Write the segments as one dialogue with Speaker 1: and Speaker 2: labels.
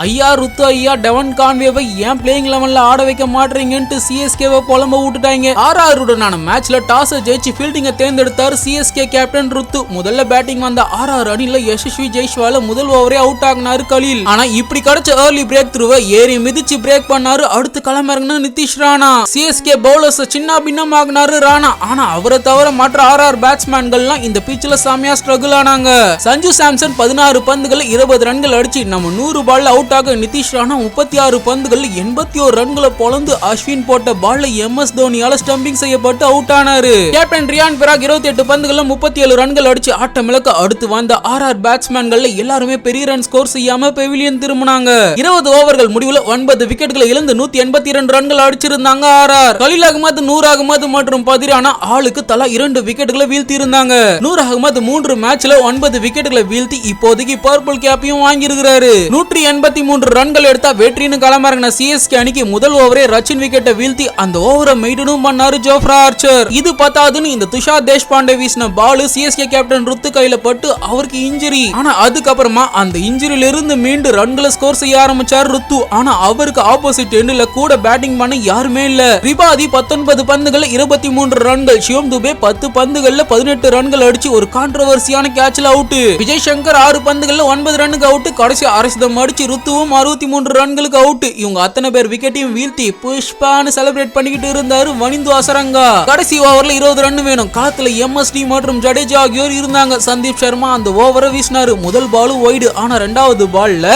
Speaker 1: ஐயா ருத்து ஐயா டெவன் கான்வேவை ஏன் பிளேயிங் 11ல ஆட வைக்க மாட்டீங்கன்னு சிஎஸ்கேவை புலம்ப விட்டுட்டாங்க. ஆர்ஆருடனான மேட்ச்ல டாஸ் ஜெயிச்சு ஃபீல்டிங்க தேர்ந்தெடுத்தார் சிஎஸ்கே கேப்டன் ருத்து. முதல்ல பேட்டிங் வந்த ஆர்ஆர் அணில யசஸ்வி ஜெய்ஸ்வால முதல் ஓவரே அவுட் ஆகினாரு கலீல். ஆனா இப்படி கிடைச்ச ஏர்லி பிரேக் த்ரூவை ஏறி மிதிச்சு பிரேக் பண்ணாரு. அடுத்து களமிறங்கின நிதிஷ் ராணா. சிஎஸ்கே பவுலர்ஸ் சின்ன பின்னம் ஆகினாரு ராணா. ஆனா அவரை தவிர மற்ற ஆர்ஆர் பேட்ஸ்மேன்கள்லாம் இந்த பிச்சில சாமியா ஸ்ட்ரகிள் ஆனாங்க. சஞ்சு சாம்சன் 16 பந்துகள் 20 ரன்கள் அடிச்சு நம்ம 100 பால்ல அவுட் ஆக நிதிஷ் ராணா 36 பந்துகள் 81 ரன்களை பொளந்து அஸ்வின் போட்ட பால்ல எம்எஸ் தோனியால ஸ்டம்பிங் செய்யப்பட்டு அவுட் ஆனாரு. கேப்டன் ரியான் பராக் 28 பந்துகள்ல 37 ரன்கள் அடிச்சு ஆட்டம் இழக்க அடுத்து வந்த ஆர்ஆர் பேட்ஸ்மேன்கள் எல்லாருமே பெரிய ரன் ஸ்கோர் செய்யாம பெவிலியன் திரும்பினாங்க. 20 ஓவர்கள் முடிவுல 9 விக்கெட்டுகளை இழந்து 182 ரன்கள் அடிச்சிருந்தாங்க ஆர்ஆர். கலீல் அகமது, நூர் அகமது மற்றும் பதிரானா ஆளுக்கு தலா 2 விக்கெட்டுகளை வீழ்த்தி இருந்தாங்க. நூர் அகமது 3 மேட்ச்ல 9 விக்கெட்டுகளை வீழ்த்தி இப்போதைக்கு பர்பிள் கேப்பையும் வாங்கி இருக்கிறாரு. 183 ரன்கள் எடுத்தா வெற்றின்னு களமிறங்கின சிஎஸ்கே அணிக்கு முதல் ஓவரே ரச்சின் விக்கெட்டை வீழ்த்தி அந்த ஓவரை மெய்டனும் பண்ணாரு ஜோஃப்ரா ஆர்ச்சர். இது பத்தாதுன்னு இந்த துஷார் தேஷ்பாண்டே வீசின பால் சிஎஸ்கே கேப்டன் ருத்து கையில பட்டு அவருக்கு இன்ஜுரி. ஆனா அதுக்கப்புறமா அந்த இன்ஜுரியில இருந்து மீண்டு ரன்களை ஸ்கோர் செய்ய ஆரம்பிச்சார் ருத்து. ஆனா அவருக்கு ஆப்போசிட் எண்ட்ல கூட பேட்டிங் பண்ண யாருமே இல்ல. ரிபாதி 19 பந்துகள் 23 ரன்கள், சிவம் துபே 10 பந்துகள்ல 18 ரன்கள் அடிச்சு ஒரு கான்ட்ரோவர்சியான கேட்ச்ல அவுட். விஜய் சங்கர் 6 பந்துகள்ல 9 ரன்னுக்கு அவுட். கடைசி அரசிதம் அடிச்சு ருத்துவும் 63 ரன்களுக்கு அவுட். இவங்க அத்தனை பேர் விக்கெட்டையும் வீழ்த்தி புஷ்பான்னு செலிப்ரேட் பண்ணிக்கிட்டு இருந்தாரு வனிந்து அசரங்கா. கடைசி ஓவர்ல 20 ரன் வேணும். களத்துல எம்எஸ்டி மற்றும் ஜடேஜா ஆகியோர் இருந்தாங்க. சந்தீப் சர்மா அந்த ஓவரை வீசினாரு. முதல் பால் வைடு. ஆனா இரண்டாவது பால்ல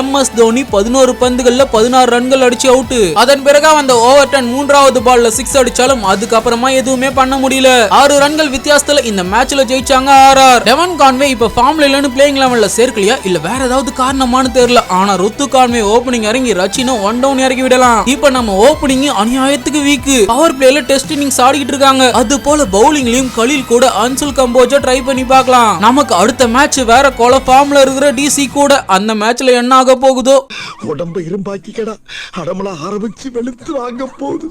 Speaker 1: எம்எஸ் தோனி 11 பந்துகள்ல 16 ரன்கள் அடிச்சு அவுட். அதன் பிறகு அந்த ஓவர் டன் 3வது பால்ல 6 அடிச்சாலும் அதுக்கப்புறமா எதுவுமே பண்ண முடியல. 6 ரன்கள் வித்தியாசத்துல இந்த மேட்ச்ல ஜெயிச்சாங்க ஆர்ஆர். டெவன் கான்வே இப்ப ஃபார்ம்ல இல்லன்னு பிளேயிங் 11ல சேர்க்கலையா இல்ல வேற ஏதாவது காரணமானு தெரியல. ஆனா ருத்து கான்வே ஓபனிங் இறங்கி ரச்சினை 1 டவுன் இறக்கி விடலாம். இப்ப நம்ம ஓபனிங் அநியாயத்துக்கு வீக். பவர் பிளேல டெஸ்ட் இன்னிங்ஸ் ஆடிக்கிட்டு இருக்காங்க. அது போல பவுலிங்லயும் கலீல் கூட அன்சுல் கம்போஜா ட்ரை பண்ணி பார்க்கலாம். நமக்கு அடுத்த மேட்ச் வேற கோல ஃபார்ம்ல இருக்கிற டிசி கூட. அந்த மேட்ச்ல என்ன ஆக போகுதோ.
Speaker 2: உடம்ப இரும்பாக்கிக்கடா, அடமலா ஆரம்பிச்சு வெளுத்து வாங்க போகுது.